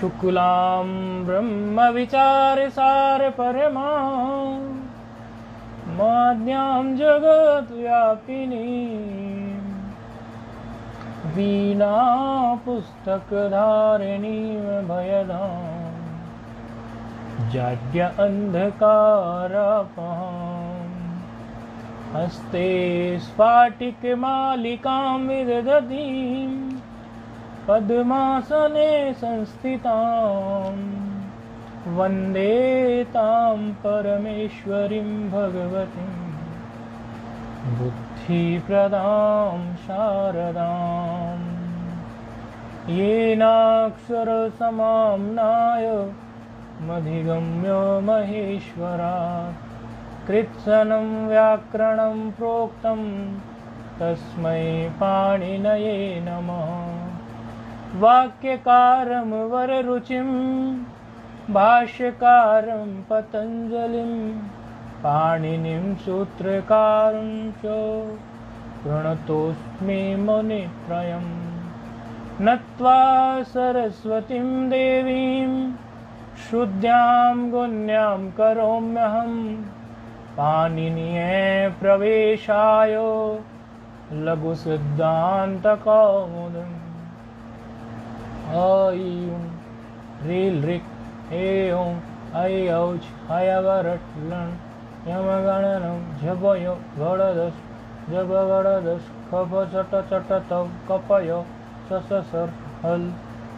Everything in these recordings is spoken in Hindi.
शुक्लां ब्रह्म विचार सार परमा माद्यां जगत व्यापिनी वीणा पुस्तक धारिणी भयदां जाड्य अंधकारपहां हस्ते स्फाटिकमालिकां विदधतीं पद्मासने संस्थितां वन्दे तां परमेश्वरीं भगवतीं बुद्धिप्रदां शारदां येनाक्षरसमाम्नाय मधिगम्य महेश्वरात् कृत्स्नं व्याकरणं प्रोक्तं तस्मै पाणिनये नमः। वाक्यकारं वररुचिं भाष्यकारं पतञ्जलिं पाणिनिं सूत्रकारं च प्रणतोऽस्मि मुनित्रयम् नत्वा सरस्वतीं देवीं शुद्ध्यां गुण्यां करोम्यहं पाणिनीये प्रवेशाय लघुसिद्धान्तकौमुदीम्। ऐं ह्रीं ऋक् ऐं ऐऔच हयवरट्लं यमगणनं झपयो गणदश जपगणदश कप चट चट तव कपयो सससर हल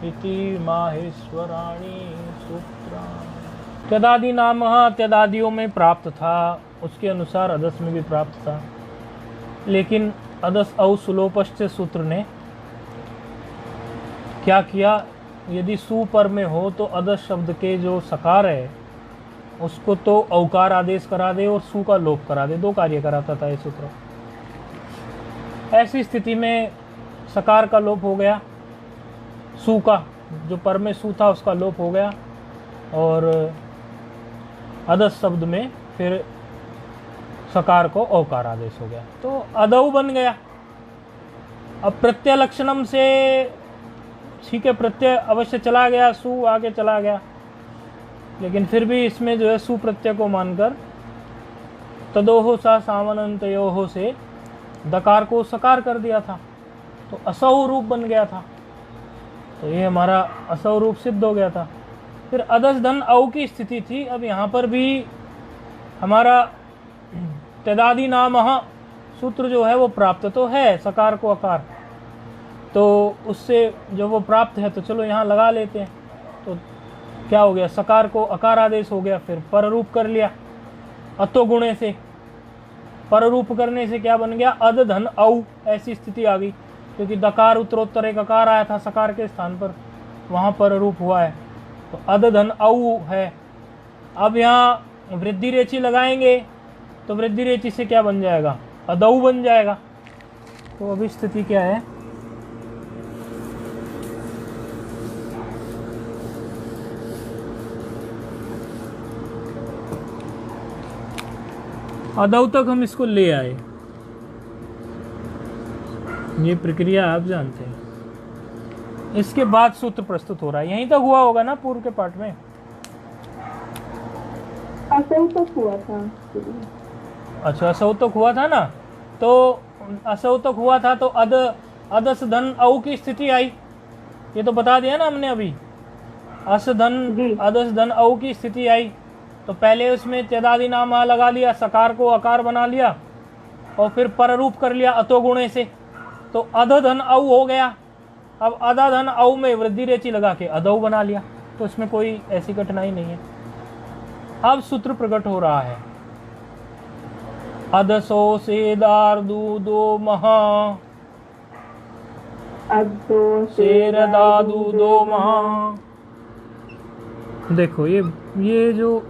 इति माहेश्वराणि सूत्राणि। त्यदादि नाम त्यदादियों में प्राप्त था, उसके अनुसार अदस में भी प्राप्त था, लेकिन अदस औ सुलोपश्च सूत्र ने क्या किया, यदि सु पर में हो तो अदस शब्द के जो सकार है उसको तो औकार आदेश करा दे और सु का लोप करा दे, दो कार्य कराता था ये सूत्र। ऐसी स्थिति में सकार का लोप हो गया, सु का जो पर में सु था उसका लोप हो गया और अदस शब्द में फिर सकार को औकार आदेश हो गया, तो अदौ बन गया। अब प्रत्यय लक्षणम से ठीक है, प्रत्यय अवश्य चला गया, सु आगे चला गया, लेकिन फिर भी इसमें जो है सु प्रत्यय को मानकर तदोहो सा सावनंतयोहो से दकार को सकार कर दिया था, तो असौ रूप बन गया था, तो ये हमारा असौ रूप सिद्ध हो गया था। फिर अदस धन औ की स्थिति थी, अब यहाँ पर भी हमारा त्यदादि नामः सूत्र जो है वो प्राप्त तो है, सकार को अकार, तो उससे जो वो प्राप्त है तो चलो यहाँ लगा लेते हैं। तो क्या हो गया, सकार को अकार आदेश हो गया, फिर पररूप कर लिया अतो गुणे से, पररूप करने से क्या बन गया, अद धन औ, ऐसी स्थिति आ गई, क्योंकि दकार उत्तरोत्तर एक अकार आया था सकार के स्थान पर, वहाँ पररूप हुआ है, तो अद धन औ है। अब यहाँ वृद्धि रेचि लगाएंगे तो वृद्धि रेचि से क्या बन जाएगा, अदौ बन जाएगा। तो अभी स्थिति क्या है, अदौ तक हम इसको ले आए, ये प्रक्रिया आप जानते हैं। इसके बाद सूत्र प्रस्तुत हो रहा है, यहीं तक हुआ होगा ना पूर्व के पाठ में, असौ तक हुआ था। अच्छा असौ तक हुआ था ना, तो असौ तक हुआ था तो अदस धन औ की स्थिति आई, ये तो बता दिया ना हमने अभी, अस धन अदस धन औ की स्थिति आई, तो पहले उसमें त्यदादि नाम लगा लिया, सकार को आकार बना लिया और फिर पररूप कर लिया अतो गुणे से, तो अध धन औ हो गया। अब अधा धन औ में वृद्धि रेचि लगा के अदौ बना लिया, तो इसमें कोई ऐसी कठिनाई नहीं है। अब सूत्र प्रकट हो रहा है, अदसो से दादू दो महा, अदो शेर दादू दो महा। देखो ये जो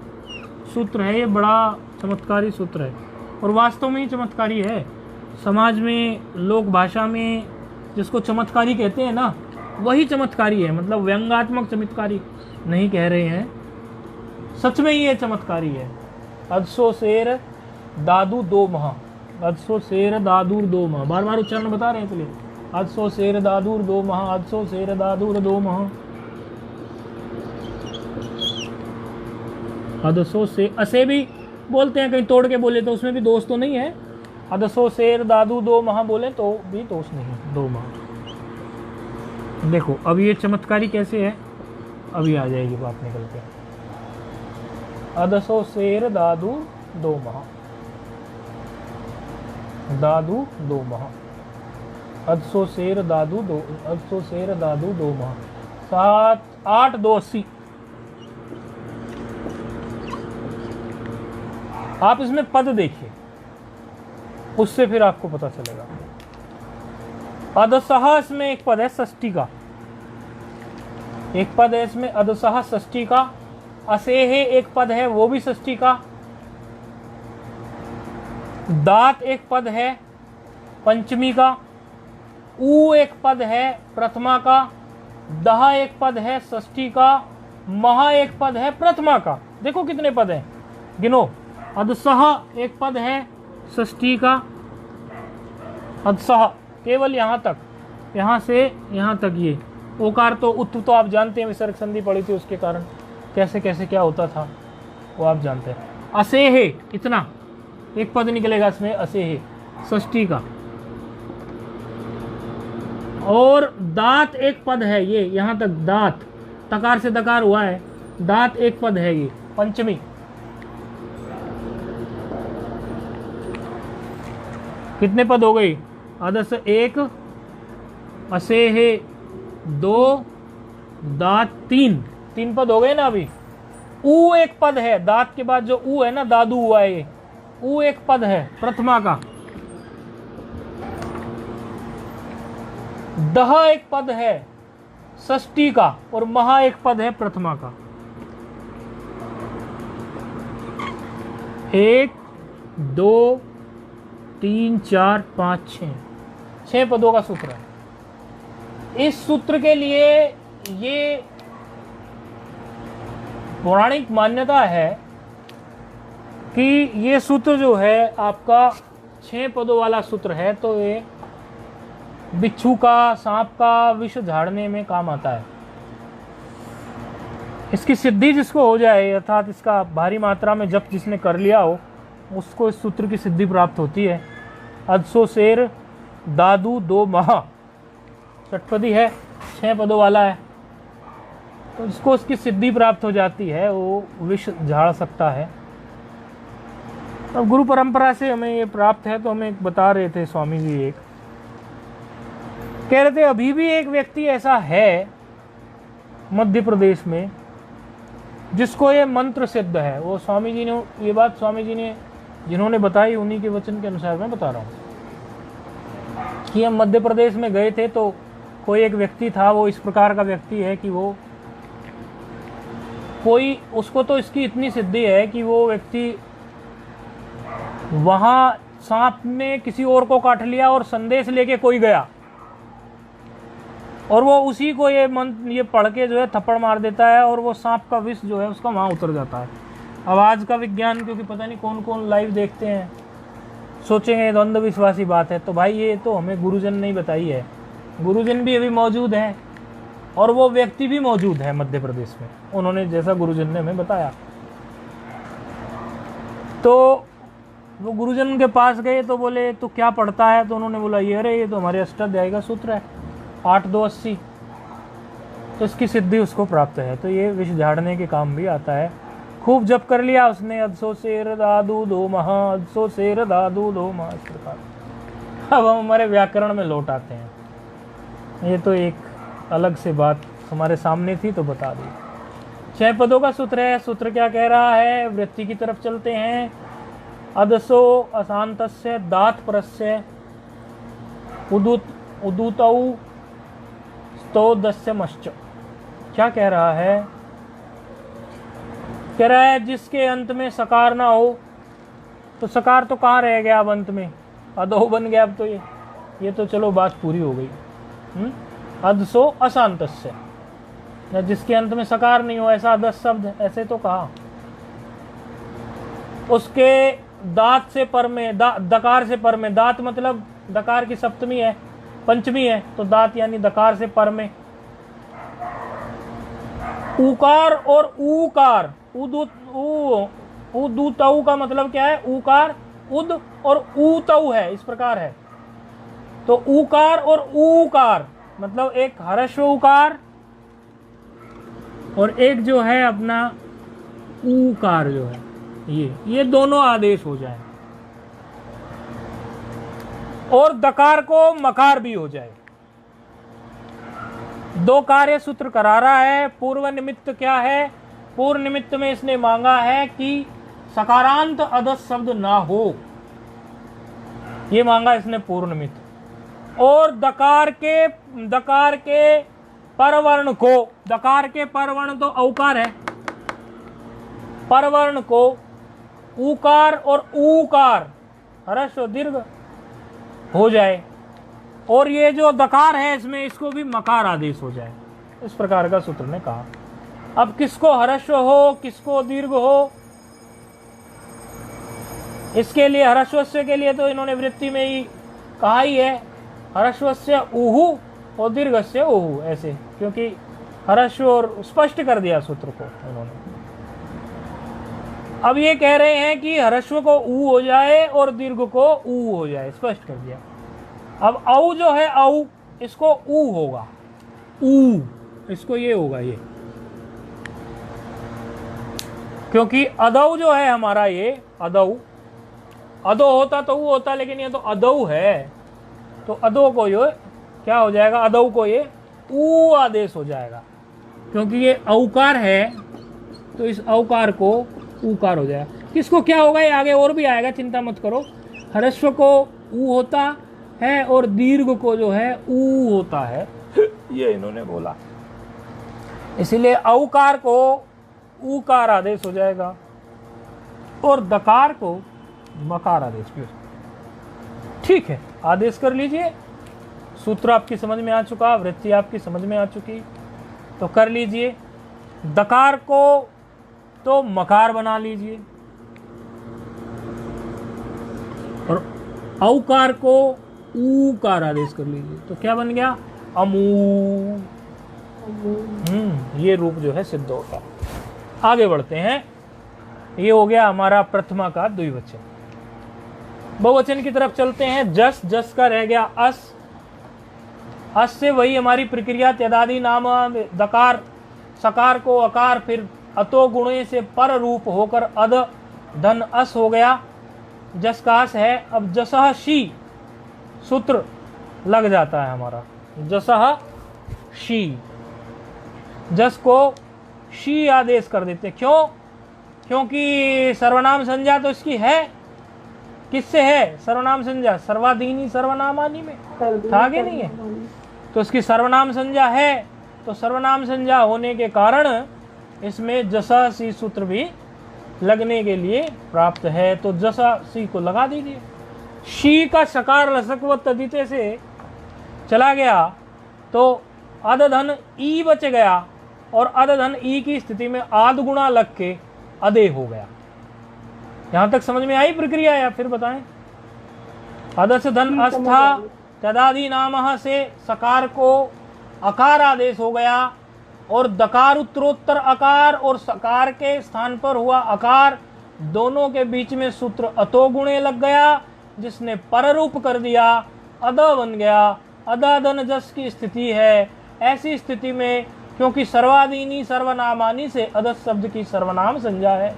सूत्र है ये बड़ा चमत्कारी सूत्र है, और वास्तव में ही चमत्कारी है। समाज में, लोक भाषा में जिसको चमत्कारी कहते हैं ना, वही चमत्कारी है, मतलब व्यंग्यात्मक चमत्कारी नहीं कह रहे हैं, सच में ये चमत्कारी है। अदसो शेर दादू दो महा, अदसो शेर दादूर दो महा, बार बार उच्चारण बता रहे हैं इसलिए, अदसो शेर दादूर दो महा, अदसो शेर दादूर दो महा। अदसो से असे भी बोलते हैं, कहीं तोड़ के बोले तो उसमें भी दोष तो नहीं है। अदसो शेर दादू दो माह बोले तो भी दोष नहीं, 2 माह। देखो अब ये चमत्कारी कैसे है, अभी आ जाएगी बात निकल के। अदसो शेर दादू 2 माह, दादू 2 माह, अदसो शेर दादू 2, अदसो शेर दादू 2 माह, 7 8 2 80। आप इसमें पद देखिए, उससे फिर आपको पता चलेगा। अदसह इसमें एक पद है षष्ठी का, एक पद है इसमें अदसह षष्ठी का। असेह एक पद है वो भी षष्ठी का। दात एक पद है पंचमी का। ऊ एक पद है प्रथमा का। दह एक पद है षष्ठी का। महा एक पद है प्रथमा का। देखो कितने पद हैं, गिनो। अदसह एक पद है षष्ठी का, अदसह केवल यहाँ तक, यहाँ से यहाँ तक। ये ओकार तो उत तो आप जानते हैं, विसर्ग संधि पड़ी थी उसके कारण कैसे कैसे क्या होता था वो आप जानते हैं। असेह इतना एक पद निकलेगा इसमें, असेह षष्ठी का। और दात एक पद है, ये यहाँ तक दात, तकार से दकार हुआ है, दात एक पद है ये पंचमी। कितने पद हो गई? अदस 1, असेह 2, दात 3 पद हो गए ना अभी। ऊ एक पद है, दात के बाद जो ऊ है ना, दादू हुआ है ये, ऊ एक पद है प्रथमा का। दह एक पद है षष्ठी का, और महा एक पद है प्रथमा का। 1 2 3 4 5 6 पदों का सूत्र है। इस सूत्र के लिए ये पौराणिक मान्यता है कि ये सूत्र जो है आपका 6 पदों वाला सूत्र है, तो ये बिच्छू का, सांप का विष झाड़ने में काम आता है। इसकी सिद्धि जिसको हो जाए, अर्थात इसका भारी मात्रा में जप जिसने कर लिया हो, उसको इस सूत्र की सिद्धि प्राप्त होती है। अदसो शेर दादू 2 माह, षटपदी है, 6 पदों वाला है, तो जिसको उसकी सिद्धि प्राप्त हो जाती है वो विष झाड़ सकता है। अब गुरु परंपरा से हमें ये प्राप्त है, तो हमें बता रहे थे स्वामी जी, एक कह रहे थे अभी भी एक व्यक्ति ऐसा है मध्य प्रदेश में जिसको ये मंत्र सिद्ध है। वो स्वामी जी ने, ये बात स्वामी जी ने जिन्होंने बताई उन्हीं के वचन के अनुसार मैं बता रहा हूँ कि हम मध्य प्रदेश में गए थे, तो कोई एक व्यक्ति था, वो इस प्रकार का व्यक्ति है कि वो कोई, उसको तो इसकी इतनी सिद्धि है कि वो व्यक्ति वहाँ सांप ने किसी और को काट लिया और संदेश लेके कोई गया, और वो उसी को ये मंत्र ये पढ़ के जो है थप्पड़ मार देता है, और वो सांप का विष जो है उसका वहाँ उतर जाता है। अब आज का विज्ञान, क्योंकि पता नहीं कौन कौन लाइव देखते हैं, सोचेंगे तो अंधविश्वासी बात है, तो भाई ये तो हमें गुरुजन ने बताई है। गुरुजन भी अभी मौजूद हैं और वो व्यक्ति भी मौजूद है मध्य प्रदेश में, उन्होंने जैसा गुरुजन ने हमें बताया। तो वो गुरुजन के पास गए तो बोले तो क्या पढ़ता है, तो उन्होंने बोला ये, अरे ये तो हमारे अष्टाध्यायी का सूत्र है 8 2 80, तो इसकी सिद्धि उसको प्राप्त है। तो ये विष झाड़ने के काम भी आता है। खूब जप कर लिया उसने, अदसो शेर दादू 2 माह, अदसो शेर दादू 2 माह, इस प्रकार। अब हम हमारे व्याकरण में लौट आते हैं। ये तो एक अलग से बात हमारे सामने थी तो बता दी। 6 पदों का सूत्र है। सूत्र क्या कह रहा है, वृत्ति की तरफ चलते हैं। अदसो अशांतस्य दात परस्य उदूतौ स्तो दस्यमश्च। क्या कह रहा है, कह रहा है जिसके अंत में सकार ना हो, तो सकार तो कहाँ रह गया अब, अंत में अदो बन गया। अब तो ये तो चलो बात पूरी हो गई। अदसो अशांतस्य, जिसके अंत में सकार नहीं हो, ऐसा 10 शब्द ऐसे तो कहा। उसके दात से पर में, दकार से पर में, दात मतलब दकार की सप्तमी है, पंचमी है, तो दात यानी दकार से पर में। उकार और ऊकार, ऊ ऊ दू तऊ का मतलब क्या है? ऊकार उद और ऊ तऊ है, इस प्रकार है। तो ऊकार और ऊकार मतलब एक ह्रस्व उकार और एक जो है अपना ऊकार जो है, ये दोनों आदेश हो जाए और दकार को मकार भी हो जाए। दो कार्य सूत्र करा रहा है। पूर्व निमित्त क्या है? पूर्व निमित्त में इसने मांगा है कि सकारांत अदस शब्द ना हो, ये मांगा इसने पूर्व निमित्त। और दकार के परवर्ण को, दकार के परवर्ण तो औकार है, परवर्ण को ऊकार और ऊकार ह्रस्व दीर्घ हो जाए और ये जो दकार है इसमें इसको भी मकार आदेश हो जाए, इस प्रकार का सूत्र ने कहा। अब किसको ह्रस्व हो किसको दीर्घ हो, इसके लिए ह्रस्वस्य के लिए तो इन्होंने वृत्ति में ही कहा ही है, ह्रस्वस्य ऊहु और दीर्घस्य ऊहु, ऐसे, क्योंकि ह्रस्व और स्पष्ट कर दिया सूत्र को उन्होंने। अब ये कह रहे हैं कि ह्रस्व को ऊ हो जाए और दीर्घ को ऊ हो जाए, स्पष्ट कर दिया। अब औ जो है औ, इसको ऊ होगा, ऊ इसको ये होगा ये, क्योंकि अदौ जो है हमारा ये अदौ, अदो होता तो ऊ होता, लेकिन ये तो अदौ है, तो अदो को ये क्या हो जाएगा? अदौ को ये ऊ आदेश हो जाएगा, क्योंकि ये औकार है तो इस औकार को ऊकार हो जाएगा। किसको क्या होगा ये आगे और भी आएगा, चिंता मत करो। ह्रस्व को ऊ होता है और दीर्घ को जो है ऊ होता है, ये इन्होंने बोला, इसीलिए औकार को ऊकार आदेश हो जाएगा और दकार को मकार आदेश भी। ठीक है, आदेश कर लीजिए। सूत्र आपकी समझ में आ चुका, वृत्ति आपकी समझ में आ चुकी, तो कर लीजिए। दकार को तो मकार बना लीजिए और औकार को ऊकार आदेश कर लीजिए, तो क्या बन गया? अमू। ये रूप जो है सिद्ध होता। आगे बढ़ते हैं। ये हो गया हमारा प्रथमा का द्विवचन। बहुवचन की तरफ चलते हैं। जस, जस का रह गया अस, अस से वही हमारी प्रक्रिया, त्यदादि नाम दकार सकार को अकार, फिर अतो गुणे से पर रूप होकर अद धन अस हो गया, जस का अस है। अब जसह शी सूत्र लग जाता है हमारा, जसह शी, जस को शी आदेश कर देते। क्यों? क्योंकि सर्वनाम संज्ञा तो इसकी है, किससे है सर्वनाम संज्ञा? सर्वाधीनी सर्वनामानी में था, आगे नहीं है, तो इसकी सर्वनाम संज्ञा है, तो सर्वनाम संज्ञा होने के कारण इसमें जसा सी सूत्र भी लगने के लिए प्राप्त है, तो जसा सी को लगा दीजिए। शी का सकार लसक व तदिते से चला गया तो अदधन ई बच गया और अदधन ई की स्थिति में आद गुणा लग के अदे हो गया। यहां तक समझ में आई प्रक्रिया या फिर बताएं? अदस धन अस्था तदादि नामः से सकार को अकार आदेश हो गया और दकार उत्तरोत्तर अकार और सकार के स्थान पर हुआ अकार, दोनों के बीच में सूत्र अतो गुणे लग गया, जिसने पररूप कर दिया, अद बन गया। अदादन जस की स्थिति है। ऐसी स्थिति में क्योंकि सर्वाधीनी सर्वनामानी से अदस शब्द की सर्वनाम संज्ञा है,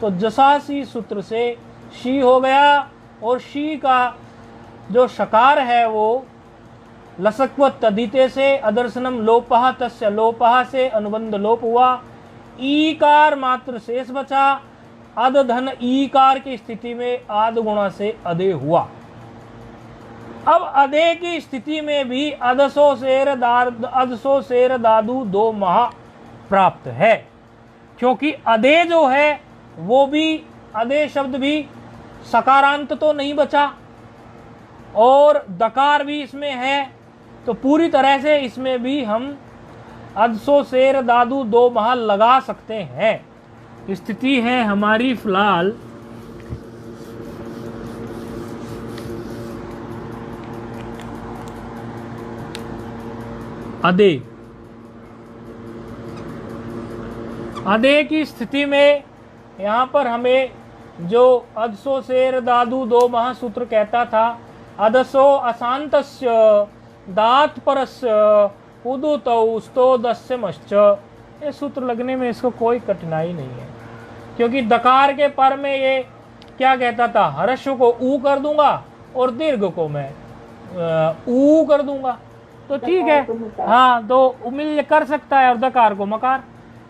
तो जसासी सूत्र से शी हो गया और शी का जो शकार है वो लसक्व तदिते से अदर्शनम लोपः तस्य लोपः से अनुबंध लोप हुआ, ईकार मात्र शेष बचा, अद धन ईकार की स्थिति में आद गुणा से अदे हुआ। अब अदे की स्थिति में भी अदसो शेर दादू दो महा प्राप्त है, क्योंकि अदे जो है वो भी, अदे शब्द भी सकारांत तो नहीं बचा और दकार भी इसमें है, तो पूरी तरह से इसमें भी हम अदसो शेर दादू दो महा लगा सकते हैं। स्थिति है हमारी फिलहाल अदे। अदे की स्थिति में यहाँ पर हमें जो अदसो शेर दादू दो महासूत्र कहता था, अदसो अशांतस्य दात परस्य उदुतौ स्तोदस्यमश्च, ये सूत्र लगने में इसको कोई कठिनाई नहीं है, क्योंकि दकार के पर में ये क्या कहता था, हर्ष को ऊ कर दूंगा और दीर्घ को मैं ऊ कर दूंगा, तो ठीक है। हाँ, तो मिल कर सकता है, और दकार को मकार,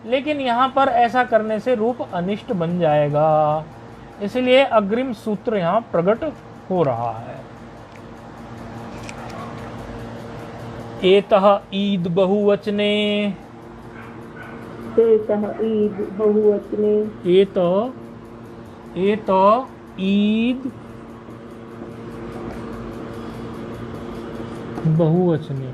लेकिन यहाँ पर ऐसा करने से रूप अनिष्ट बन जाएगा, इसलिए अग्रिम सूत्र यहाँ प्रकट हो रहा है। एतः ईद बहुवचने, एतः ईद बहुवचने, एत ईद बहुवचने।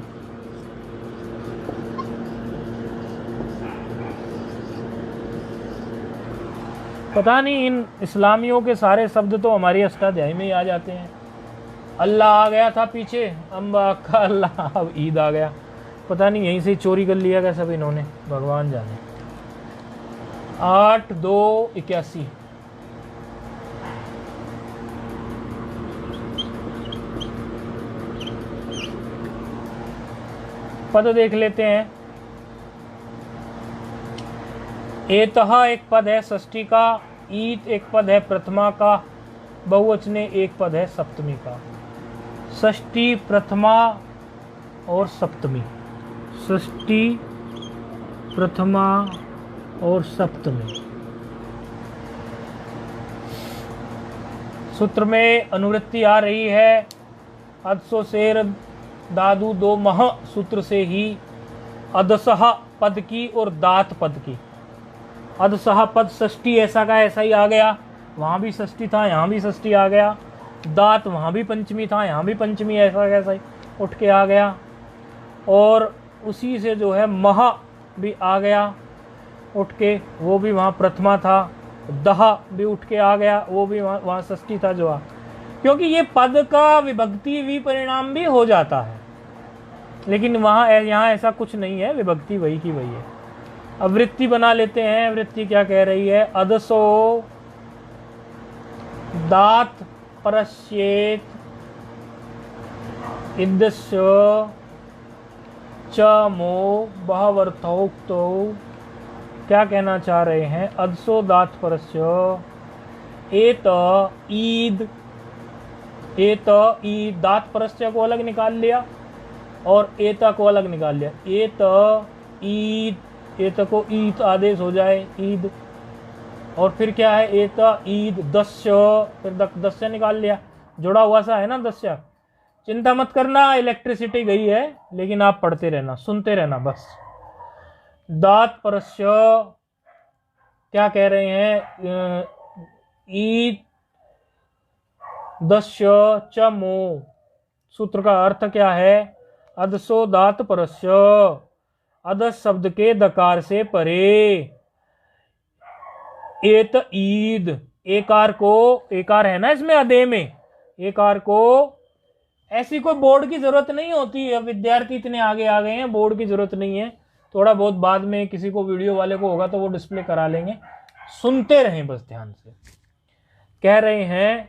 पता नहीं इन इस्लामियों के सारे शब्द तो हमारी अष्टाध्यायी में ही आ जाते हैं। अल्लाह आ गया था पीछे, अम्बा का अल्लाह, अब ईद आ गया, पता नहीं यहीं से ही चोरी कर लिया गया सब इन्होंने, भगवान जाने। 8-2-81 पद देख लेते हैं। एतः एक पद है षष्ठी का, ईत एक पद है प्रथमा का, बहुवचने एक पद है सप्तमी का। षष्ठी, प्रथमा और सप्तमी, षष्ठी, प्रथमा और सप्तमी। सूत्र में अनुवृत्ति आ रही है अदसो शेर दादू दो मह सूत्र से ही अदसह पद की और दात पद की। अदसह पद षष्ठी ऐसा का ऐसा ही आ गया, वहां भी षष्ठी था, यहाँ भी षष्ठी आ गया। दात वहां भी पंचमी था, यहाँ भी पंचमी ऐसा कैसा ही उठ के आ गया। और उसी से जो है मह भी आ गया उठ के, वो भी वहाँ प्रथमा था। दह भी उठ के आ गया, वो भी वहाँ षष्ठी था जो क्योंकि ये पद का विभक्ति विपरिणाम भी हो जाता है, लेकिन वहाँ यहाँ ऐसा कुछ नहीं है, विभक्ति वही की वही है। अब वृत्ति बना लेते हैं। वृत्ति क्या कह रही है, अदसो दात परस्येत इदस्य च मो बहवर्थोक्तो। क्या कहना चाह रहे हैं, अदसो दात परस्य एत ईद, एत ईद, दात परस्य को अलग निकाल लिया और एता को अलग निकाल लिया। एत ईद, एत को ईद आदेश हो जाए ईद, और फिर क्या है एता ईद दस्य, फिर दस्य निकाल लिया, जुड़ा हुआ सा है ना दस्य। चिंता मत करना, इलेक्ट्रिसिटी गई है, लेकिन आप पढ़ते रहना, सुनते रहना बस। दात परस्य क्या कह रहे हैं, ईद दस्य च मो। सूत्र का अर्थ क्या है, अदसो दात परस्य, अदस शब्द के दकार से परे, एत ईद, एकार को, एकार है ना इसमें अदे में, एकार को, ऐसी कोई बोर्ड की जरूरत नहीं होती है, विद्यार्थी इतने आगे आ गए हैं, बोर्ड की जरूरत नहीं है। थोड़ा बहुत बाद में किसी को वीडियो वाले को होगा तो वो डिस्प्ले करा लेंगे, सुनते रहें बस ध्यान से। कह रहे हैं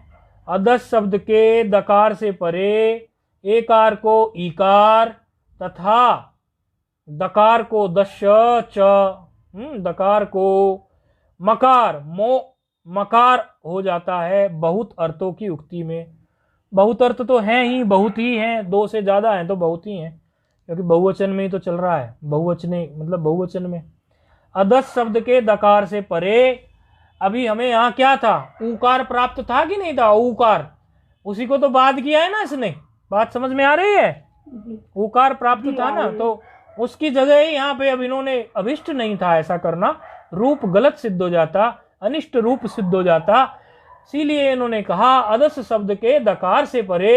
अदस शब्द के दकार से परे एकार को ईकार तथा दकार को दस्य च, दकार को मकार मो, मकार हो जाता है बहुत अर्थों की उक्ति में। बहुत अर्थ तो हैं ही, बहुत ही हैं, दो से ज्यादा हैं तो बहुत ही हैं, क्योंकि बहुवचन में ही तो चल रहा है, बहुवचने मतलब बहुवचन में। अदस शब्द के दकार से परे, अभी हमें यहाँ क्या था, ऊकार प्राप्त था कि नहीं था, ऊकार, उसी को तो बात किया है ना इसने, बात समझ में आ रही है, ऊकार प्राप्त था ना, तो उसकी जगह ही यहाँ पे अब इन्होंने, अभिष्ट नहीं था ऐसा करना, रूप गलत सिद्ध हो जाता, अनिष्ट रूप सिद्ध हो जाता, इसीलिए इन्होंने कहा अदस शब्द के दकार से परे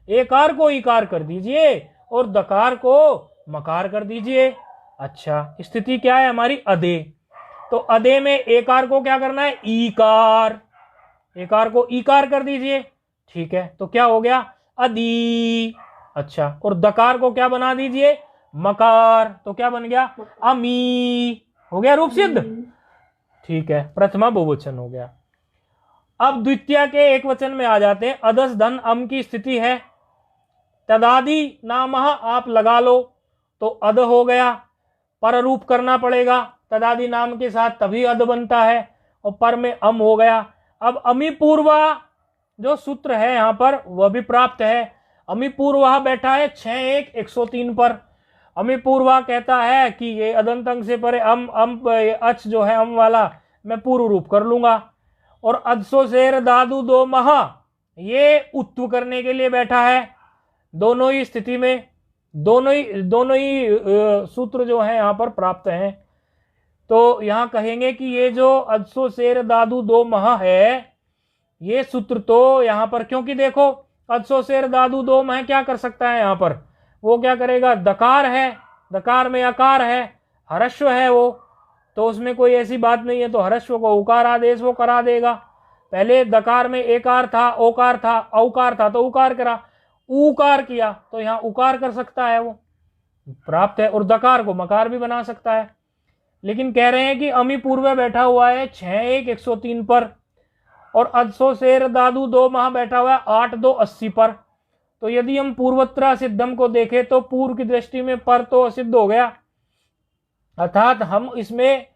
एकार को ईकार कर दीजिए और दकार को मकार कर दीजिए। अच्छा, स्थिति क्या है हमारी, अदे, तो अदे में एकार को क्या करना है, ईकार, एकार को ईकार कर दीजिए, ठीक है, तो क्या हो गया, अदी। अच्छा, और दकार को क्या बना दीजिए, मकार, तो क्या बन गया, अमी, हो गया रूप सिद्ध। ठीक है, प्रथमा बहुवचन हो गया। अब द्वितीय के एक वचन में आ जाते हैं। अदस धन अम की स्थिति है, तदादि नामः आप लगा लो तो अद हो गया, पर रूप करना पड़ेगा तदादि नाम के साथ, तभी अद बनता है, और पर में अम हो गया। अब अमी पूर्वा जो सूत्र है यहाँ पर वह भी प्राप्त है। अमी पूर्वा बैठा है 6-1-103 पर। अमी पूर्वा कहता है कि ये अदंत अंग से परे अम अच जो है अम वाला मैं पूर्व रूप कर लूंगा। और अदसो शेर दादू दो महा ये उत्व करने के लिए बैठा है। दोनों ही स्थिति में दोनों ही सूत्र जो है यहाँ पर प्राप्त हैं। तो यहाँ कहेंगे कि ये जो अदसो शेर दादू दो महा है ये सूत्र तो यहाँ पर, क्योंकि देखो अदसो शेर दादू दो मह क्या कर सकता है यहाँ पर, वो क्या करेगा, दकार है, दकार में अकार है, हरस्व है वो, तो उसमें कोई ऐसी बात नहीं है, तो हरस्व को उकार आदेश वो करा देगा। पहले दकार में एकार था, ओकार था, औकार था, तो उकार करा, उकार किया तो यहाँ उकार कर सकता है, वो प्राप्त है। और दकार को मकार भी बना सकता है। लेकिन कह रहे हैं कि अमी पूर्व बैठा हुआ है 6-1-103 पर, और अदसो शेर दादू दो महा बैठा हुआ है 8-2-80 पर। तो यदि हम पूर्वत्र सिद्धम को देखें तो पूर्व की दृष्टि में पर तो असिद्ध हो गया, अर्थात हम इसमें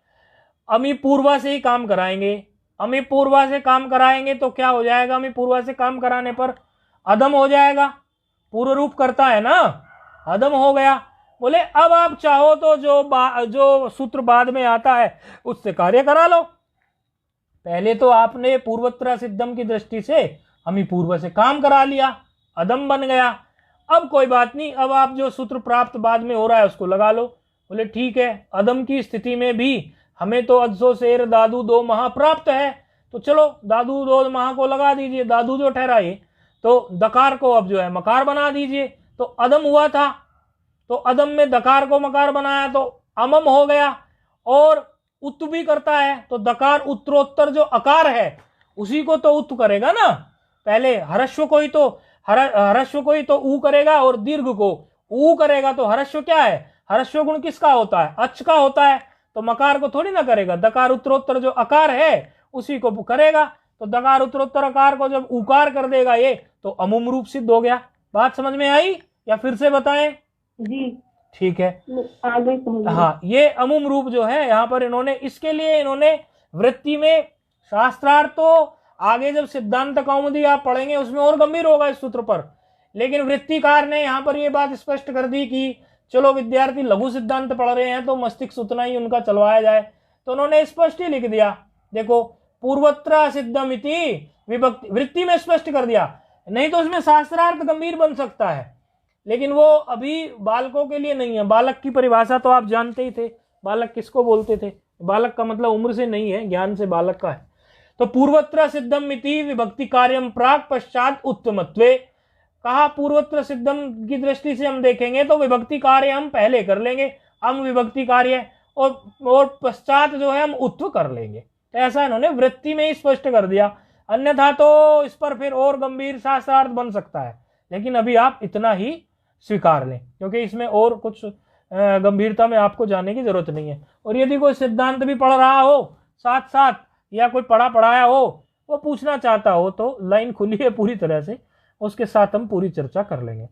अमी पूर्वा से ही काम कराएंगे। अमी पूर्वा से काम कराएंगे तो क्या हो जाएगा, अमी पूर्वा से काम कराने पर अदम हो जाएगा, पूर्व रूप करता है ना, अदम हो गया। बोले अब आप चाहो तो जो सूत्र बाद में आता है उससे कार्य करा लो। पहले तो आपने पूर्वत्र सिद्धम की दृष्टि से अमी पूर्व से काम करा लिया, अदम बन गया। अब कोई बात नहीं, अब आप जो सूत्र प्राप्त बाद में हो रहा है उसको लगा लो। बोले ठीक है, अदम की स्थिति में भी हमें तो अदसो शेर दादू दो महा प्राप्त है, तो चलो दादू दो महा को लगा दीजिए, दादू जो ठहरा ये, तो दकार को अब जो है मकार बना दीजिए। तो अदम हुआ था, तो अदम में दकार को मकार बनाया तो अमम हो गया। और उत्त भी करता है, तो दकार उत्तरोत्तर जो अकार है उसी को तो उत्त करेगा ना। पहले हरस्व को ही तो ऊ करेगा, और दीर्घ को ऊ करेगा। तो हरस्व क्या है, हरस्व गुण किसका होता है, अच का होता है, तो मकार को थोड़ी ना करेगा। दकार उत्तरोत्तर जो अकार है उसी को करेगा। तो दकार उत्तरोत्तर अकार को जब उकार कर देगा ये, तो अमुम रूप सिद्ध हो गया। बात समझ में आई या फिर से बताएं? जी ठीक है, आगे समझिए। हाँ, ये अमुम रूप जो है यहाँ पर इन्होंने, इसके लिए इन्होंने वृत्ति में शास्त्रार्थ तो आगे जब सिद्धांत कौमुदी आप पढ़ेंगे उसमें और गंभीर होगा इस सूत्र पर, लेकिन वृत्तिकार ने यहाँ पर ये बात स्पष्ट कर दी कि चलो विद्यार्थी लघु सिद्धांत पढ़ रहे हैं तो मस्तिष्क उतना ही उनका चलवाया जाए, तो उन्होंने स्पष्ट ही लिख दिया। देखो पूर्वत्र सिद्धम इति विभक्ति, वृत्ति में स्पष्ट कर दिया, नहीं तो उसमें शास्त्रार्थ गंभीर बन सकता है, लेकिन वो अभी बालकों के लिए नहीं है। बालक की परिभाषा तो आप जानते ही थे, बालक किसको बोलते थे, बालक का मतलब उम्र से नहीं है, ज्ञान से बालक का है। तो पूर्वत्र सिद्धम मिति विभक्ति कार्यम प्राक पश्चात उत्तमत्वे, कहा पूर्वत्र सिद्धम की दृष्टि से हम देखेंगे तो विभक्ति कार्य हम पहले कर लेंगे, हम विभक्ति कार्य, और पश्चात जो है हम उत्व कर लेंगे। तो ऐसा इन्होंने वृत्ति में ही स्पष्ट कर दिया, अन्यथा तो इस पर फिर और गंभीर शास्त्रार्थ बन सकता है, लेकिन अभी आप इतना ही स्वीकार लें क्योंकि इसमें और कुछ गंभीरता में आपको जाने की जरूरत नहीं है। और यदि कोई सिद्धांत भी पढ़ रहा हो साथ साथ, या कोई पढ़ाया हो वो पूछना चाहता हो, तो लाइन खुली है पूरी तरह से, उसके साथ हम पूरी चर्चा कर लेंगे।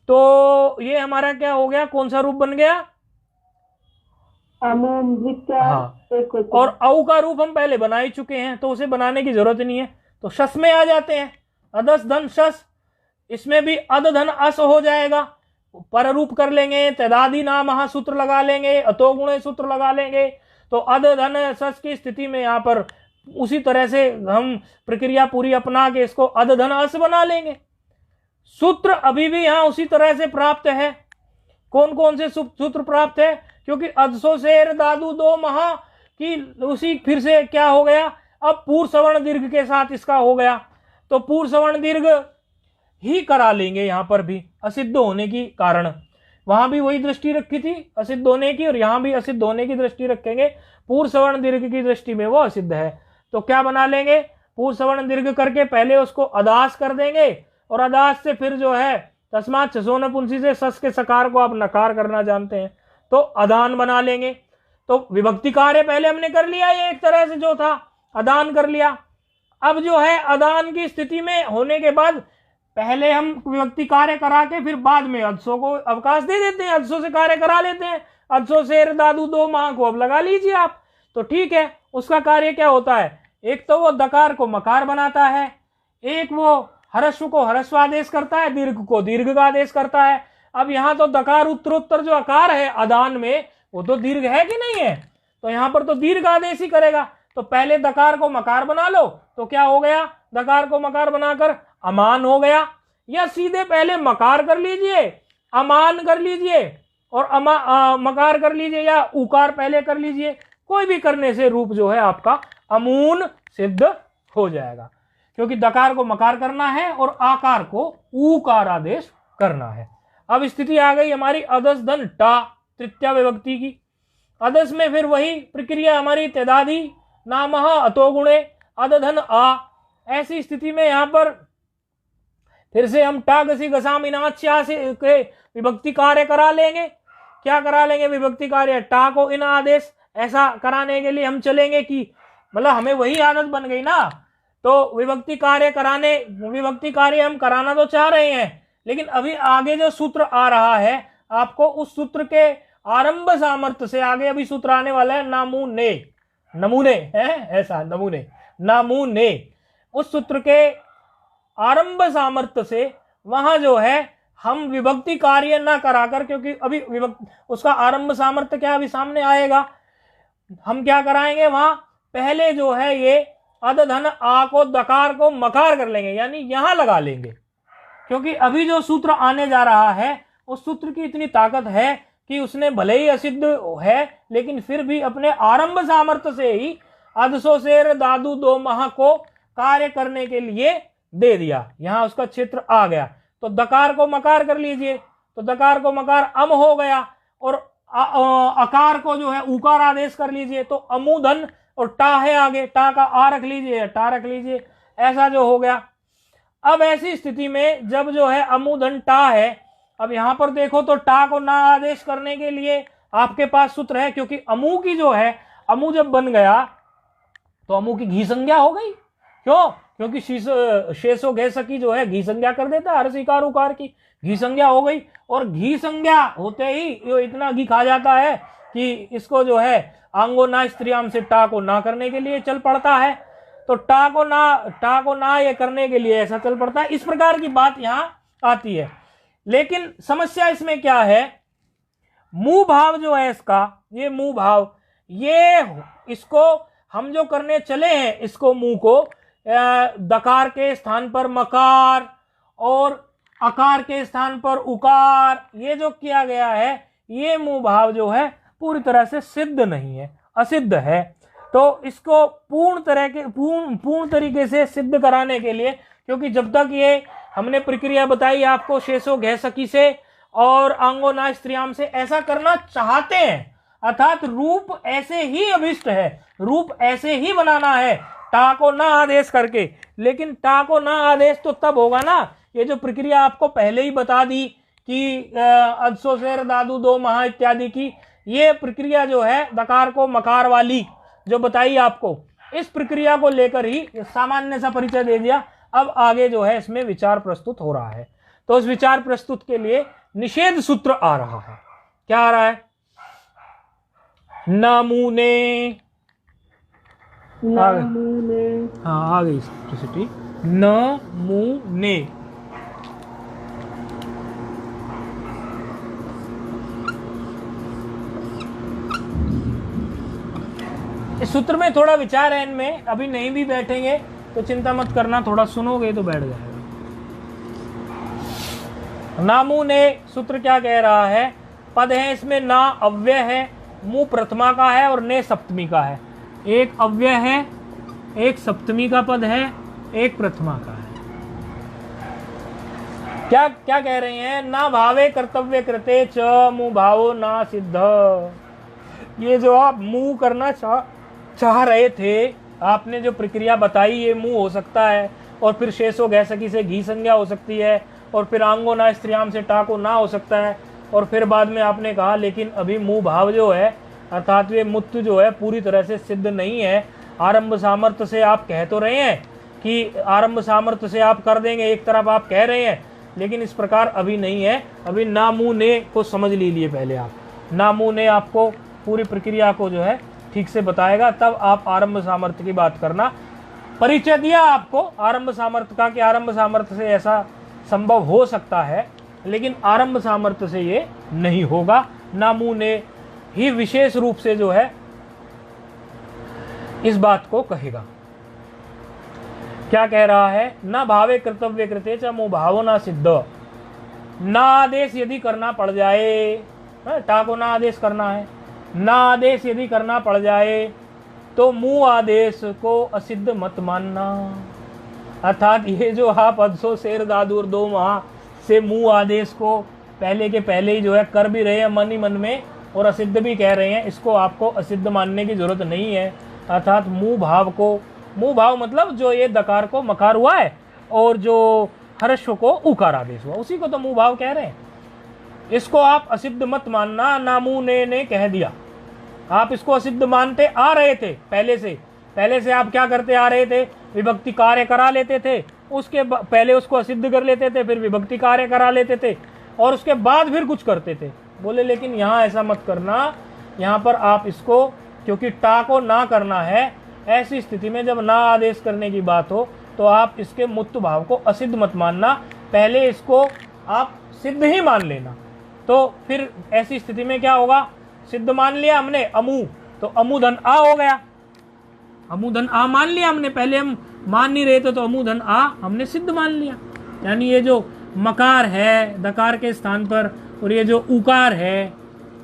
तो ये हमारा क्या हो गया, कौन सा रूप बन गया, हाँ, और औ का रूप हम पहले बना ही चुके हैं तो उसे बनाने की जरूरत नहीं है। तो शस में आ जाते हैं, अदस धन शस, इसमें भी अद धन अस हो जाएगा, पर रूप कर लेंगे, तदादि नाम सूत्र लगा लेंगे, अतोगुण सूत्र लगा लेंगे, तो अद धन सस की स्थिति में यहाँ पर उसी तरह से हम प्रक्रिया पूरी अपना के इसको अद धन अस बना लेंगे। सूत्र अभी भी यहाँ उसी तरह से प्राप्त है। कौन कौन से सूत्र प्राप्त है, क्योंकि अदसो शेर दादू दो महा की उसी फिर से क्या हो गया, अब पूर्व सवर्ण दीर्घ के साथ इसका हो गया, तो पूर्व सवर्ण दीर्घ ही करा लेंगे यहाँ पर भी, असिद्ध होने की कारण। वहां भी वही दृष्टि रखी थी असिद्ध होने की, और यहाँ भी असिद्ध होने की दृष्टि रखेंगे। पूर्व सवर्ण दीर्घ की दृष्टि में वो असिद्ध है, तो क्या बना लेंगे, पूर्व सवर्ण दीर्घ करके पहले उसको अदास कर देंगे, और अदास से फिर जो है तस्मात् छसो नपुंसी से सस के सकार को आप नकार करना जानते हैं, तो अदान बना लेंगे। तो विभक्ति कार्य पहले हमने कर लिया, ये एक तरह से जो था अदान कर लिया। अब जो है अदान की स्थिति में होने के बाद पहले हम विभक्ति कार्य करा के फिर बाद में अदसों को अवकाश दे देते हैं, अदसों से कार्य करा लेते हैं। अदसों शेर दादू दो माह को अब लगा लीजिए आप, तो ठीक है। उसका कार्य क्या होता है, एक तो वो दकार को मकार बनाता है, एक वो हरस्व को हरस्व आदेश करता है, दीर्घ को दीर्घ का आदेश करता है। अब यहाँ तो दकार उत्तरोत्तर जो आकार है अदान में वो तो दीर्घ है कि नहीं है, तो यहाँ पर तो दीर्घ आदेश ही करेगा। तो पहले दकार को मकार बना लो, तो क्या हो गया, दकार को मकार बनाकर अमान हो गया, या सीधे पहले मकार कर लीजिए अमान कर लीजिए और मकार कर लीजिए, या उकार पहले कर लीजिए, कोई भी करने से रूप जो है आपका अमून सिद्ध हो जाएगा, क्योंकि दकार को मकार करना है और आकार को ऊकार आदेश करना है। अब स्थिति आ गई हमारी अदस धन टा तृतीया विभक्ति की। अदस में फिर वही प्रक्रिया हमारी तेदादी नामः अतोगुणे अदधन आ। ऐसी स्थिति में यहां पर फिर से हम टा गसी गसाम इनाच्या से विभक्ति कार्य करा लेंगे। क्या करा लेंगे, विभक्ति कार्य टा को इन आदेश, ऐसा कराने के लिए हम चलेंगे कि मतलब हमें वही आदत बन गई ना, तो विभक्ति कार्य हम कराना तो चाह रहे हैं, लेकिन अभी आगे जो सूत्र आ रहा है आपको उस सूत्र के आरंभ सामर्थ्य से आगे अभी सूत्र आने वाला है नमूने है, ऐसा नमूने उस सूत्र के आरंभ सामर्थ्य से वहां जो है हम विभक्ति कार्य ना कराकर, क्योंकि अभी उसका आरंभ सामर्थ्य क्या अभी सामने आएगा, हम क्या कराएंगे वहां पहले जो है ये अद धन आ को दकार को मकार कर लेंगे, यानी यहां लगा लेंगे, क्योंकि अभी जो सूत्र आने जा रहा है उस सूत्र की इतनी ताकत है कि उसने भले ही असिद्ध है लेकिन फिर भी अपने आरंभ सामर्थ्य से ही अदसो शेर दादू दो माह को कार्य करने के लिए दे दिया। यहां उसका क्षेत्र आ गया, तो दकार को मकार कर लीजिए, तो दकार को मकार अम हो गया, और अकार को जो है उकार आदेश कर लीजिए, तो अमुधन और टा है आगे, टा का आ रख लीजिए, टा रख लीजिए, ऐसा जो हो गया। अब ऐसी स्थिति में जब जो है अमुधन टा है, अब यहां पर देखो तो टा को ना आदेश करने के लिए आपके पास सूत्र है, क्योंकि अमु की जो है अमु जब बन गया तो अमु की घी संज्ञा हो गई। क्यों, क्योंकि शेषो घे सकी जो है घी संज्ञा कर देता है, हर इकार उकार की घी संज्ञा हो गई, और घी संज्ञा होते ही ये इतना घी खा जाता है कि इसको जो है आंगो ना स्त्रियाम से टा को ना करने के लिए चल पड़ता है, तो टा को ना ये करने के लिए ऐसा चल पड़ता है। इस प्रकार की बात यहाँ आती है, लेकिन समस्या इसमें क्या है, मुंह भाव जो है इसका, ये मुंह भाव, ये इसको हम जो करने चले हैं, इसको मुंह को दकार के स्थान पर मकार और अकार के स्थान पर उकार, ये जो किया गया है, ये मुंह भाव जो है पूरी तरह से सिद्ध नहीं है, असिद्ध है। तो इसको पूर्ण तरीके से सिद्ध कराने के लिए, क्योंकि जब तक ये हमने प्रक्रिया बताई आपको शेषो घे सकी से और आंगो ना स्त्रियाम से ऐसा करना चाहते हैं, अर्थात रूप ऐसे ही अभिष्ट है, रूप ऐसे ही बनाना है टा को ना आदेश करके, लेकिन टा को ना आदेश तो तब होगा ना, ये जो प्रक्रिया आपको पहले ही बता दी कि अदसो शेर दादू दो माह इत्यादि की, ये प्रक्रिया जो है दकार को मकार वाली जो बताई आपको, इस प्रक्रिया को लेकर ही सामान्य सा परिचय दे दिया। अब आगे जो है इसमें विचार प्रस्तुत हो रहा है, तो उस विचार प्रस्तुत के लिए निषेध सूत्र आ रहा है। क्या आ रहा है, नमूने, हाँ आ गई सिटी, नमूने। इस सूत्र में थोड़ा विचार है इनमें, अभी नहीं भी बैठेंगे तो चिंता मत करना, थोड़ा सुनोगे तो बैठ जाएगा। नामूने सूत्र क्या कह रहा है, पद है इसमें, ना अव्यय है, मुंह प्रथमा का है और ने सप्तमी का है, एक अव्यय है, एक सप्तमी का पद है, एक प्रथमा का है। क्या क्या कह रहे हैं, ना भावे कर्तव्य कृते च मुंह भावो ना सिद्ध। ये जो आप मुंह करना चाह रहे थे, आपने जो प्रक्रिया बताई, ये मुंह हो सकता है, और फिर शेषो घे सकी से घी संज्ञा हो सकती है, और फिर आंगो ना स्त्रियाम से टा को ना हो सकता है, और फिर बाद में आपने कहा लेकिन अभी मुंह भाव जो है अर्थात वे मुत्तु जो है पूरी तरह से सिद्ध नहीं है। आरंभ सामर्थ्य से आप कह तो रहे हैं कि आरंभ सामर्थ्य से आप कर देंगे, एक तरफ आप कह रहे हैं, लेकिन इस प्रकार अभी नहीं है। अभी नामूने को समझ लीजिए पहले आप। नामूने आपको पूरी प्रक्रिया को जो है ठीक से बताएगा, तब आप आरंभ सामर्थ्य की बात करना। परिचय दिया आपको आरंभ सामर्थ्य का कि आरंभ सामर्थ्य से ऐसा संभव हो सकता है, लेकिन आरंभ सामर्थ्य से ये नहीं होगा। नामूने ही विशेष रूप से जो है इस बात को कहेगा। क्या कह रहा है? न भावे कर्तव्य कृते च मुँह भावो न सिद्ध। ना आदेश यदि करना पड़ जाए, टा को ना आदेश करना है, ना आदेश यदि करना पड़ जाए तो मुँह आदेश को असिद्ध मत मानना। अर्थात ये जो आप अदसो शेर दादूर दो माह से मुँह आदेश को पहले के पहले ही जो है कर भी रहे हैं मन ही मन में और असिद्ध भी कह रहे हैं, इसको आपको असिद्ध मानने की जरूरत नहीं है। अर्थात मुँह भाव को, मुँह भाव मतलब जो ये दकार को मकार हुआ है और जो हर्ष को उकार आदेश हुआ, उसी को तो मुँह भाव कह रहे हैं। इसको आप असिद्ध मत मानना। नामूने ने कह दिया, आप इसको असिद्ध मानते आ रहे थे पहले से आप क्या करते आ रहे थे? विभक्ति कार्य करा लेते थे, उसके पहले उसको असिद्ध कर लेते थे, फिर विभक्ति कार्य करा लेते थे और उसके बाद फिर कुछ करते थे। बोले लेकिन यहाँ ऐसा मत करना, यहाँ पर आप इसको, क्योंकि टा को ना करना है, ऐसी स्थिति में जब ना आदेश करने की बात हो तो आप इसके मुत्तु भाव को असिद्ध मत मानना, पहले इसको आप सिद्ध ही मान लेना। तो फिर ऐसी स्थिति में क्या होगा? सिद्ध मान लिया हमने अमू, तो अमू धन आ हो गया। अमू धन आ मान लिया हमने, पहले हम मान नहीं रहे थे तो अमू धन आ हमने सिद्ध मान लिया। यानी ये जो मकार है दकार के स्थान पर और ये जो उकार है,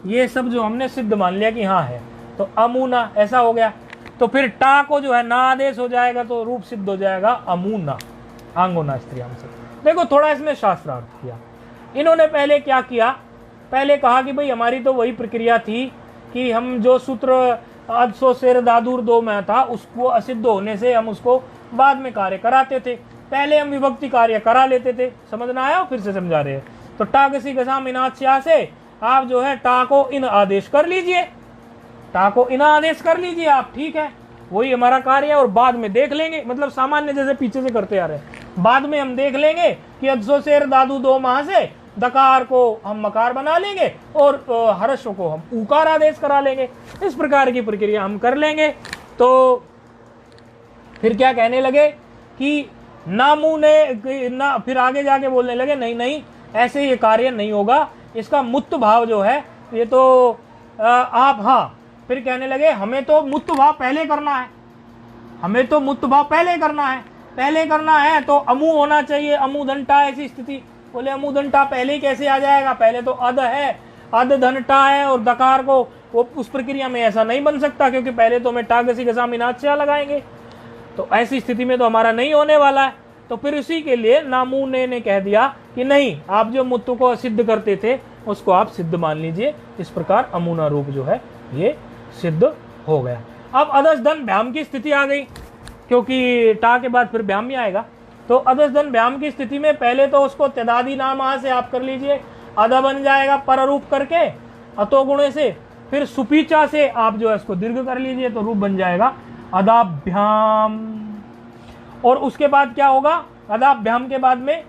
ये सब जो हमने सिद्ध मान लिया कि हाँ है, तो अमूना ऐसा हो गया। तो फिर टा को जो है ना आदेश हो जाएगा तो रूप सिद्ध हो जाएगा अमूना, आंगोना स्त्रियाम से। देखो थोड़ा इसमें शास्त्रार्थ किया इन्होंने। पहले क्या किया? पहले कहा कि भाई हमारी तो वही प्रक्रिया थी कि हम जो सूत्र अदसो शेर दादूर दो में था उसको असिद्ध होने से हम उसको बाद में कार्य कराते थे, पहले हम विभक्ति कार्य करा लेते थे। समझना आया? फिर से समझा रहे हैं। तो टा किसी गसा मिनाच्या से आप जो है टा को इन आदेश कर लीजिए, टा को इन आदेश कर लीजिए आप, ठीक है, वही हमारा कार्य है। और बाद में देख लेंगे, मतलब सामान्य जैसे पीछे से करते आ रहे हैं, बाद में हम देख लेंगे कि अदसो शेर दादू दो माह से दकार को हम मकार बना लेंगे और हर्ष को हम उकार आदेश करा लेंगे। इस प्रकार की प्रक्रिया हम कर लेंगे। तो फिर क्या कहने लगे कि नामूने ना, फिर आगे जाके बोलने लगे नहीं नहीं ऐसे ये कार्य नहीं होगा, इसका मुत्तु भाव जो है ये तो आप, हाँ, फिर कहने लगे हमें तो मुत्तु भाव पहले करना है, हमें तो मुत्तु भाव पहले करना है तो अमू होना चाहिए, अमू धनटा ऐसी स्थिति। बोले अमू धनटा पहले ही कैसे आ जाएगा? पहले तो अद है, अद धनटा है और दकार को वो उस प्रक्रिया में ऐसा नहीं बन सकता, क्योंकि पहले तो हमें टा गसी गसा मिनाच्या लगाएंगे, तो ऐसी स्थिति में तो हमारा नहीं होने वाला है। तो फिर उसी के लिए नामूने ने कह दिया कि नहीं, आप जो मुत्तु को असिद्ध करते थे उसको आप सिद्ध मान लीजिए। इस प्रकार अमूना रूप जो है ये सिद्ध हो गया। अब अदस धन भ्याम की स्थिति आ गई, क्योंकि टा के बाद फिर भ्याम भी आएगा। तो अदस धन भ्याम की स्थिति में पहले तो उसको त्यदादि नाम से आप कर लीजिए, अदा बन जाएगा पर रूप करके अतो गुणे से, फिर सुपीचा से आप जो है उसको दीर्घ कर लीजिए तो रूप बन जाएगा अदाभ्याम। और उसके बाद क्या होगा? अदाभ्याम के बाद में,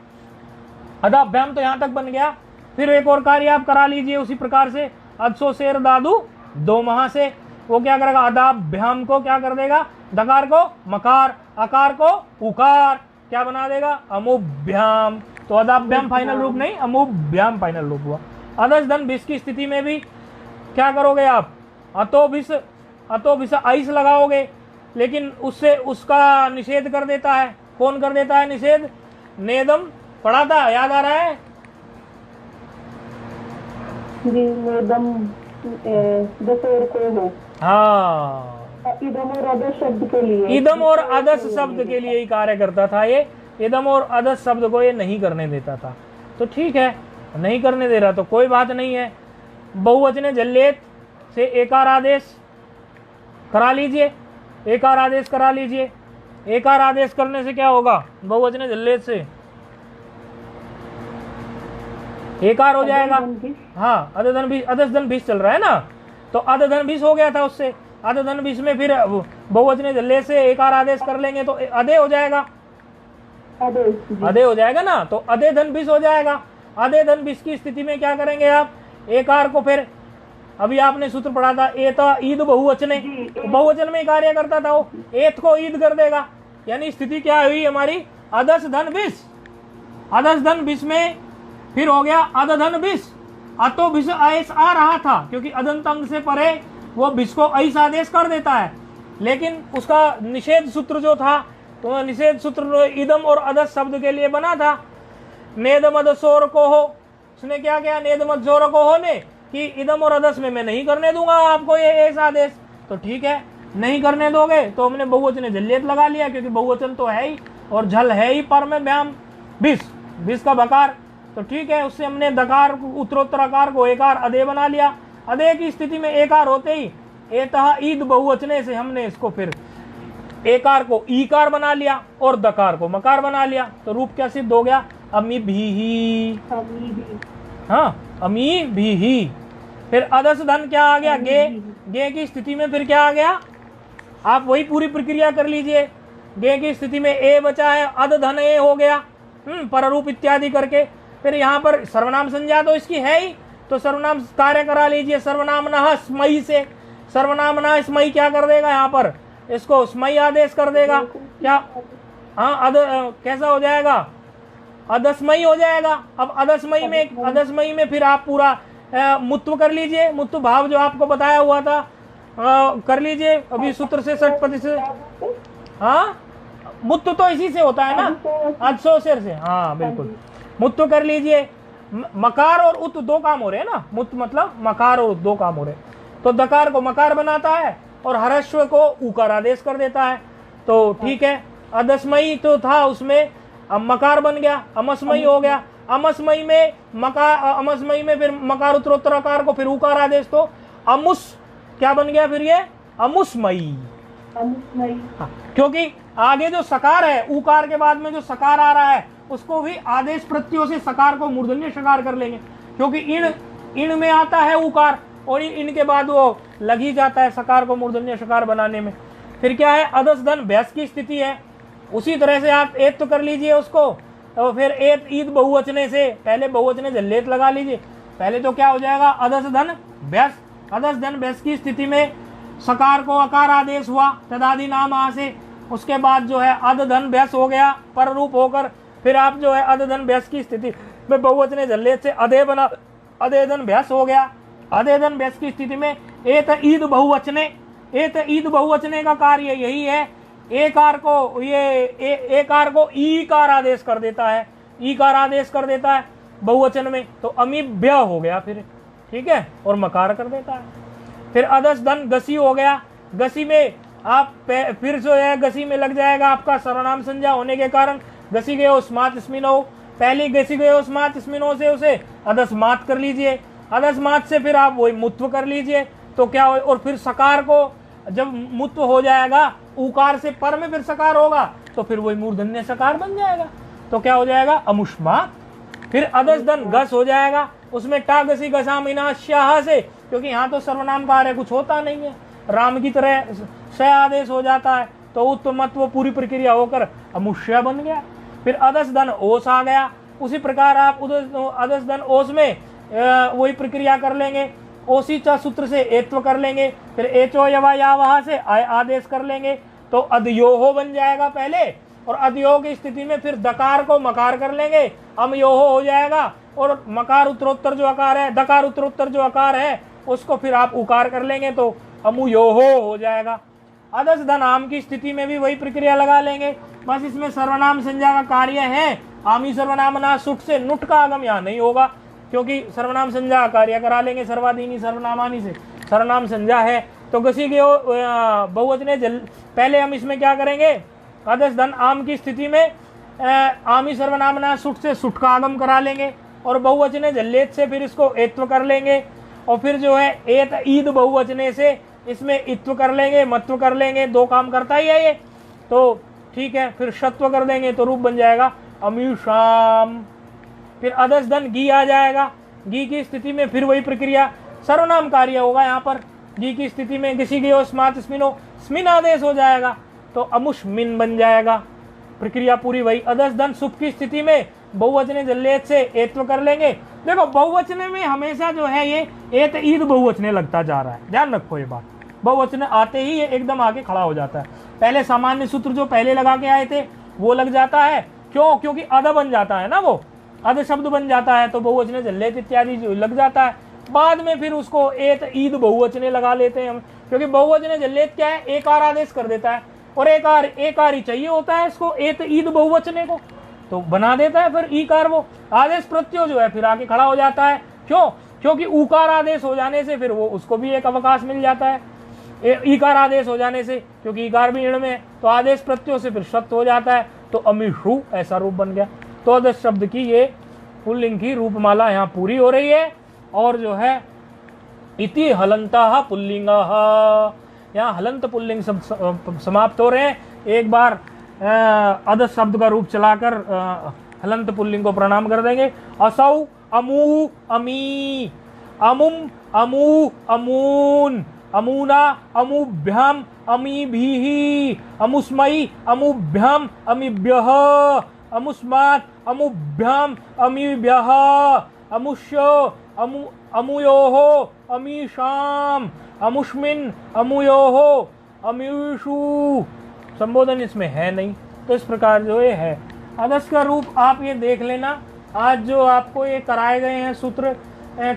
अदाभ्याम तो यहां तक बन गया, फिर एक और कार्य आप करा लीजिए उसी प्रकार से, अदसो शेर दादू दो महा से वो क्या करेगा? अदाभ्याम को क्या कर देगा? दकार को मकार, अकार को उकार, क्या बना देगा? अमुभ्याम। तो अदाभ्याम फाइनल रूप नहीं, अमुभ्याम फाइनल रूप हुआ। अदस धन भिस की स्थिति में भी क्या करोगे आप? अतो भिस आइस लगाओगे, लेकिन उससे उसका निषेध कर देता है। कौन कर देता है निषेध? नेदम पढ़ा था, याद आ रहा है? जी, नेदम दसोर को हो। हाँ, इदम और अदस शब्द के लिए, इदम और अदस शब्द के लिए ही कार्य करता था ये। इदम और अदस शब्द को ये नहीं करने देता था। तो ठीक है, नहीं करने दे रहा तो कोई बात नहीं है। बहुवचने जल्लेत से एकार आदेश करा लीजिए, एकार आदेश करा लीजिए। एकार आदेश करने से क्या होगा? बहुवचने जल्लेत से एकार हो जाएगा। हाँ, अदस धन बीस चल रहा है ना, तो अधधन भिस हो गया था उससे। अधधन भिस में फिर बहुवचने जल्ले से एकार आदेश कर लेंगे तो अधे हो जाएगा, अधे हो जाएगा ना, तो अधे धन भिस हो जाएगा। अधे धन भिस की स्थिति में क्या करेंगे आप, एकार को फिर अभी आपने सूत्र पढ़ा था एत ईद बहुवचने, बहुवचन में कार्य करता था वो, एत को ईद कर देगा, यानी स्थिति क्या हुई हमारी, अदस धन भिस। अदस धन भिस में फिर हो गया अधधन भिस। अतो भिस आदेश आ रहा था क्योंकि अदंत अंग से परे वो भिस को ऐस आदेश कर देता है, लेकिन उसका निषेध सूत्र जो था, तो निषेध सूत्र इदम और अदस शब्द के लिए बना था। नेदम अदसोर को हो, उसने क्या किया, नेदम अदसोर को हो ने कि इदम और अदस में मैं नहीं करने दूंगा आपको ये ऐसा आदेश, तो ठीक है नहीं करने दोगे तो हमने बहुवचन जल्लियत लगा लिया, क्योंकि बहुवचन तो है ही और झल है ही पर में व्याम भिस, भिस का बकार, तो ठीक है उससे हमने दकार उत्तरोत्तर आकार को एकार अधे बना लिया। अधे की स्थिति में एकार होते ही एतः ईद बहुवचने से हमने इसको फिर एकार को ईकार बना लिया और दकार को मकार बना लिया, तो रूप क्या सिद्ध हो गया, अमी भी ही, हाँ अमी भी ही। फिर अदस धन क्या आ गया, गे, गे की स्थिति में फिर क्या आ गया, आप वही पूरी प्रक्रिया कर लीजिए। गे की स्थिति में ए बचा है, अध धन ए हो गया, पररूप इत्यादि करके। फिर यहाँ पर सर्वनाम संज्ञा तो इसकी है ही, तो सर्वनाम कार्य करा लीजिए। सर्वनाम न स्मयी से, सर्वनाम न स्मयी क्या कर देगा, यहाँ पर इसको स्मयी आदेश कर देगा क्या, हाँ कैसा हो जाएगा, अदस्मयी हो जाएगा। अब अदस्मयी में फिर आप पूरा मुत्व कर लीजिए, मुत्व भाव जो आपको बताया हुआ था कर लीजिए अभी सूत्र से 60%। हाँ मुत्व तो इसी से होता है ना, अदसो शेर से, हाँ बिल्कुल मुत्व कर लीजिए। मकार और उत दो काम हो रहे हैं ना, मुत्व मतलब मकार और दो काम हो रहे हैं, तो दकार को मकार बनाता है और हरस्व को उकार आदेश कर देता है, तो ठीक है। अदस्मयी तो था उसमें, अब मकार बन गया, अमस्मयी हो गया। अमस्मयी में मकार, अमस्मयी में फिर मकार उत्तरोत्तर आकार को फिर उकार आदेश, तो अमुस क्या बन गया फिर ये, अमुस्मयी। हाँ, क्योंकि आगे जो सकार है, उकार के बाद में जो सकार आ रहा है उसको भी आदेश प्रत्ययों से सकार को मूर्धन्य सकार कर लेंगे, क्योंकि इन में आता है उकार और इनके बाद वो लग ही जाता है सकार को मूर्धन्य सकार बनाने में। फिर क्या है, अदस धन भैंस की स्थिति है, उसी तरह से आप एत तो कर लीजिए उसको, तो फिर एत ईद बहुवचने से पहले बहुवचने जल्लेत लगा लीजिए। पहले तो क्या हो जाएगा, अदस धन भैंस। अदस धन भैंस की स्थिति में सकार को अकार आदेश हुआ तदादि नाम आ से, उसके बाद जो है अद धन भैंस हो गया पर रूप होकर, फिर आप जो है अद धन भैंस की स्थिति में बहुवचने जल्लेत से अधे बना, अधे धन भैंस हो गया। अधे धन भैंस की स्थिति में एत ईद बहुवचने, एत ईद बहुवचने का कार्य यही है, एकार को एकार को ईकार आदेश कर देता है, ईकार आदेश कर देता है बहुवचन में, तो अमीभ्य हो गया फिर, ठीक है, और मकार कर देता है। फिर अदस धन गसी हो गया, गसी में आप फिर जो है गसी में लग जाएगा आपका सर्वनाम संज्ञा होने के कारण, गसी गए स्मात स्मिनो, पहली गसी गए स्मात स्मिनो से उसे अदस मात कर लीजिए, अदस मात से फिर आप वही मुत्व कर लीजिए, तो क्या हो, और फिर सकार को जब मुत्व हो जाएगा उकार से पर में फिर सकार होगा, तो फिर वही मूर्धन्य सकार बन जाएगा, तो क्या हो जाएगा, अमुष्मात। फिर अदस धन गस हो जाएगा, उसमें टा गसी गसा मीना श्याह से, क्योंकि यहाँ तो सर्वनाम कार्य कुछ होता नहीं है, राम की तरह स आदेश हो जाता है, तो उत्तमत्व पूरी प्रक्रिया होकर अमुष्य बन गया। फिर अदस धन ओस आ गया, उसी प्रकार आप अदस धन ओस में वही प्रक्रिया कर लेंगे, ओसी च सूत्र से एत्व कर लेंगे, फिर एचो यवा या वहां से आदेश कर लेंगे, तो अदयोहो बन जाएगा पहले, और अदयोह की स्थिति में फिर दकार को मकार कर लेंगे, अमयोहो हो जाएगा, और मकार उत्तरोत्तर जो आकार है, दकार उत्तरोत्तर जो आकार है उसको फिर आप उकार कर लेंगे, तो अमुयोहो हो जाएगा। अदस धन आम की स्थिति में भी वही प्रक्रिया लगा लेंगे, बस इसमें सर्वनाम संज्ञा का कार्य है, आमी सर्वनाम ना सुट से नुट का आगम यहाँ नहीं होगा, क्योंकि सर्वनाम संज्ञा कार्य करा लेंगे सर्वाधीनी सर्वनामानी से, सर्वनाम संज्ञा है, तो गसी के बहुवचने पहले हम इसमें क्या करेंगे, अदस धन आम की स्थिति में आमी सर्वनाम ना सुट से सुट का आगम करा लेंगे, और बहुवचने जल्लेत से फिर इसको एत्व कर लेंगे, और फिर जो है एत ईद बहुवचने से इसमें इत्व कर लेंगे, मत्व कर लेंगे, दो काम करता ही है ये, तो ठीक है। फिर शत्व कर देंगे तो रूप बन जाएगा अमीशाम। फिर अदस धन गी आ जाएगा, गी की स्थिति में फिर वही प्रक्रिया, सर्वनाम कार्य होगा यहाँ पर, गी की स्थिति में किसी की स्मात स्मिनो स्मिन आदेश हो जाएगा तो अमुष्मिन बन जाएगा। प्रक्रिया पूरी वही। अदस धन सुप की स्थिति में बहुवचने जल्लेत से एत्व कर लेंगे। देखो बहुवचने में हमेशा जो है ये एत ईद बहुवचने लगता जा रहा है, ध्यान रखो ये बात। बहुवचने आते ही ये एकदम आके खड़ा हो जाता है। पहले सामान्य सूत्र जो पहले लगा के आए थे वो लग जाता है, क्यों? क्योंकि अध बन जाता है ना, वो अध शब्द बन जाता है तो बहुवचने जल्लेत इत्यादि लग जाता है। बाद में फिर उसको एत ईद बहुवचने लगा लेते हैं हम, क्योंकि बहुवचने जल्लेत क्या है, एकार आदेश कर देता है और एकार ही चाहिए होता है इसको एत ईद बहुवचने को, तो बना देता है फिर ईकार। वो आदेश प्रत्यय जो है फिर आके खड़ा हो जाता है, क्यों? क्योंकि उकार आदेश हो जाने से फिर वो उसको भी एक अवकाश मिल जाता है, ईकार आदेश हो जाने से, क्योंकि ईकार भी इण में है तो आदेश प्रत्यय से फिर सत्य हो जाता है, तो अमीषु ऐसा रूप बन गया। तो अदस शब्द की ये पुल्लिंग की रूपमाला यहाँ पूरी हो रही है। और जो है इति हलंता पुल्लिंग, यहाँ हलंत पुल्लिंग समाप्त हो रहे हैं। एक बार अदस शब्द का रूप चलाकर हलंत पुल्लिंग को प्रणाम कर देंगे। असौ अमू अमी, अमुम अमू अमून, अमूना अमुभ्याम अमीभिः, अमुस्मै अमुभ्याम अमीभ्यः, अमुस्मात् अमुभ्याम अमीभ्यः, अमुष्यो अमुयोः अमीशाम, अमुष्मिन अमुयोः अमीषु। संबोधन इसमें है नहीं, तो इस प्रकार जो ये है अदस का रूप आप ये देख लेना। आज जो आपको ये कराए गए हैं सूत्र,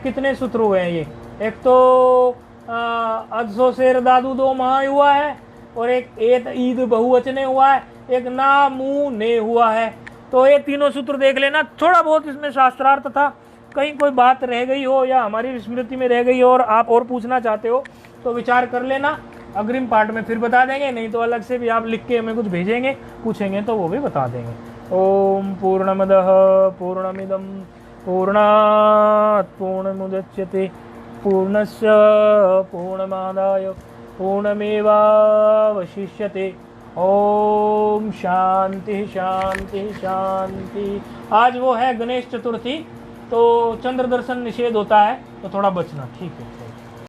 कितने सूत्र हुए हैं ये? एक तो अदसो शेर दादू दो महा हुआ है और एक एत ईद बहुवचने हुआ है, एक ना मुंह ने हुआ है। तो ये तीनों सूत्र देख लेना। थोड़ा बहुत इसमें शास्त्रार्थ था, कहीं कोई बात रह गई हो या हमारी स्मृति में रह गई हो और आप और पूछना चाहते हो तो विचार कर लेना। अग्रिम पार्ट में फिर बता देंगे, नहीं तो अलग से भी आप लिख के हमें कुछ भेजेंगे, पूछेंगे तो वो भी बता देंगे। ओम पूर्णमदः पूर्णमिदं पूर्णात् पूर्णमुदच्यते पूर्णस्य पूर्णमादाय पूर्णमेवावशिष्यते। ओम शांति शांति शांति। आज वो है गणेश चतुर्थी, तो चंद्र दर्शन निषेध होता है तो थोड़ा बचना, ठीक है।